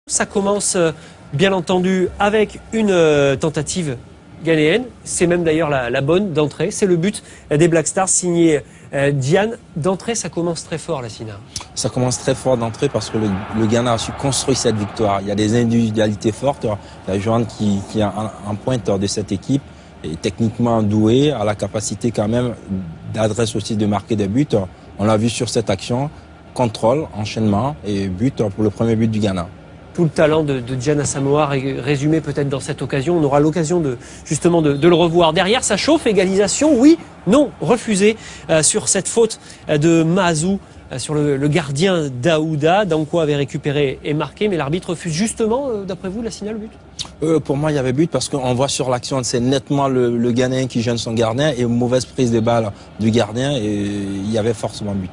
Ça commence bien entendu avec une tentative ghanéenne. C'est même d'ailleurs la bonne d'entrée. C'est le but des Black Stars signé Diane. D'entrée, ça commence très fort, la Sina. Ça commence très fort d'entrée parce que le Ghana a su construire cette victoire. Il y a des individualités fortes. Il y a Johan qui est en pointe de cette équipe, est techniquement doué, a la capacité quand même d'adresse aussi de marquer des buts. On l'a vu sur cette action. Contrôle, enchaînement et but pour le premier but du Ghana. Tout le talent de Diane Asamoah résumé peut-être dans cette occasion. On aura l'occasion justement de le revoir. Derrière, ça chauffe, égalisation, oui, non, refusé sur cette faute de Mahazou sur le gardien Daouda. Danko avait récupéré et marqué, mais l'arbitre refuse justement, d'après vous, la signale, le but? Pour moi, il y avait but parce qu'on voit sur l'action, c'est nettement le Ghanéen qui gêne son gardien et une mauvaise prise de balle du gardien et il y avait forcément but.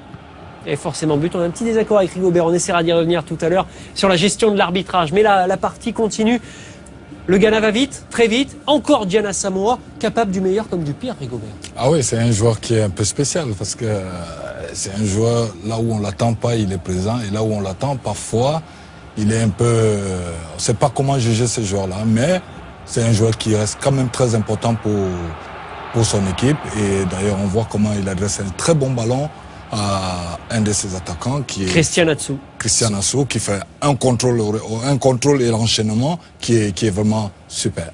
Et forcément but. On a un petit désaccord avec Rigobert, on essaiera d'y revenir tout à l'heure sur la gestion de l'arbitrage. Mais la partie continue. Le Ghana va vite, très vite. Encore Diane Asamoah, capable du meilleur comme du pire, Rigobert. Ah oui, c'est un joueur qui est un peu spécial parce que c'est un joueur, là où on ne l'attend pas, il est présent. Et là où on l'attend, parfois, il est un peu... On ne sait pas comment juger ce joueur-là, mais c'est un joueur qui reste quand même très important pour son équipe. Et d'ailleurs, on voit comment il adresse un très bon ballon à un de ses attaquants qui est Christian Atsu. Christian Atsu qui fait un contrôle et l'enchaînement qui est vraiment super.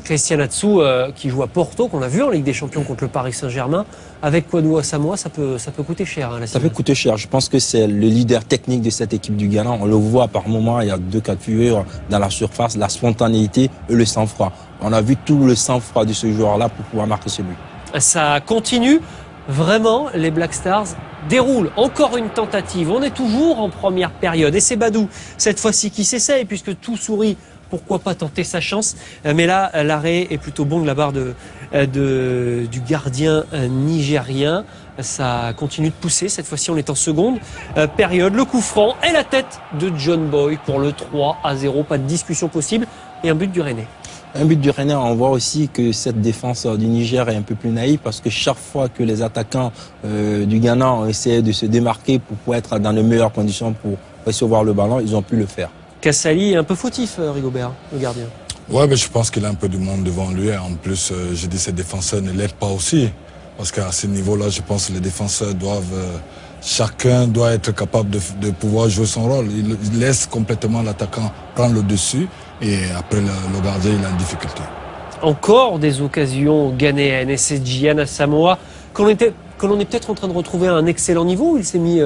Christian Atsu qui joue à Porto, qu'on a vu en Ligue des Champions contre le Paris Saint-Germain. Avec Kwadwo Asamoah, ça peut coûter cher. Hein, ça peut coûter cher. Je pense que c'est le leader technique de cette équipe du Ghana. On le voit par moments, il y a deux cas de figure dans la surface, la spontanéité et le sang-froid. On a vu tout le sang-froid de ce joueur-là pour pouvoir marquer ce but. Ça continue. Vraiment, les Black Stars déroulent encore une tentative. On est toujours en première période. Et c'est Badou, cette fois-ci, qui s'essaye, puisque tout sourit. Pourquoi pas tenter sa chance? Mais là, l'arrêt est plutôt bon de la part du gardien nigérien. Ça continue de pousser. Cette fois-ci, on est en seconde période. Le coup franc et la tête de John Boy pour le 3-0. Pas de discussion possible. Et un but du Rennais. Un but du Rennais, on voit aussi que cette défense du Niger est un peu plus naïve parce que chaque fois que les attaquants du Ghana ont essayé de se démarquer pour pouvoir être dans les meilleures conditions pour recevoir le ballon, ils ont pu le faire. Kassali est un peu fautif, Rigobert, le gardien. Ouais, mais je pense qu'il a un peu du monde devant lui. En plus, je dis ses défenseurs ne l'aident pas aussi. Parce qu'à ce niveau-là, je pense que les défenseurs doivent... chacun doit être capable de pouvoir jouer son rôle. Il laisse complètement l'attaquant prendre le dessus et après le gardien, il a une difficulté. Encore des occasions ghanéennes et c'est Diane Asamoah que l'on est peut-être en train de retrouver à un excellent niveau. Il s'est mis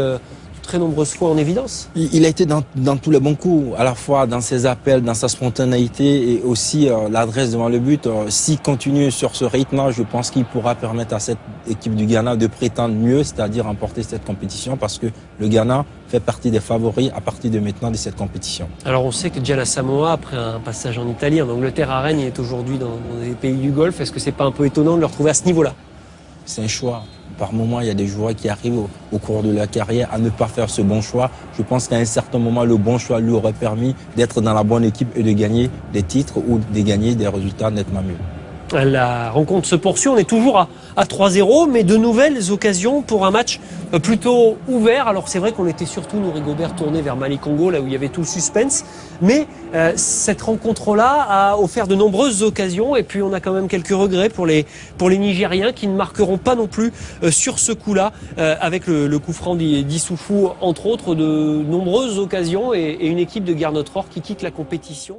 très nombreuses fois en évidence. Il a été dans tous les bons coups, à la fois dans ses appels, dans sa spontanéité et aussi l'adresse devant le but. S'il continue sur ce rythme-là, je pense qu'il pourra permettre à cette équipe du Ghana de prétendre mieux, c'est-à-dire remporter cette compétition parce que le Ghana fait partie des favoris à partir de maintenant de cette compétition. Alors on sait que Diane Asamoah, après un passage en Italie, en Angleterre, à Rennes, il est aujourd'hui dans des pays du Golfe. Est-ce que c'est pas un peu étonnant de le retrouver à ce niveau-là? C'est un choix. Par moment, il y a des joueurs qui arrivent au cours de leur carrière à ne pas faire ce bon choix. Je pense qu'à un certain moment, le bon choix lui aurait permis d'être dans la bonne équipe et de gagner des titres ou de gagner des résultats nettement mieux. La rencontre se poursuit, on est toujours à 3-0, mais de nouvelles occasions pour un match plutôt ouvert. Alors c'est vrai qu'on était surtout, nous Rigobert, tournés vers Mali-Congo, là où il y avait tout le suspense. Mais cette rencontre-là a offert de nombreuses occasions. Et puis on a quand même quelques regrets pour les Nigériens qui ne marqueront pas non plus sur ce coup-là. Avec le coup franc d'Issoufou, entre autres, de nombreuses occasions et une équipe de Gernot Rohr qui quitte la compétition.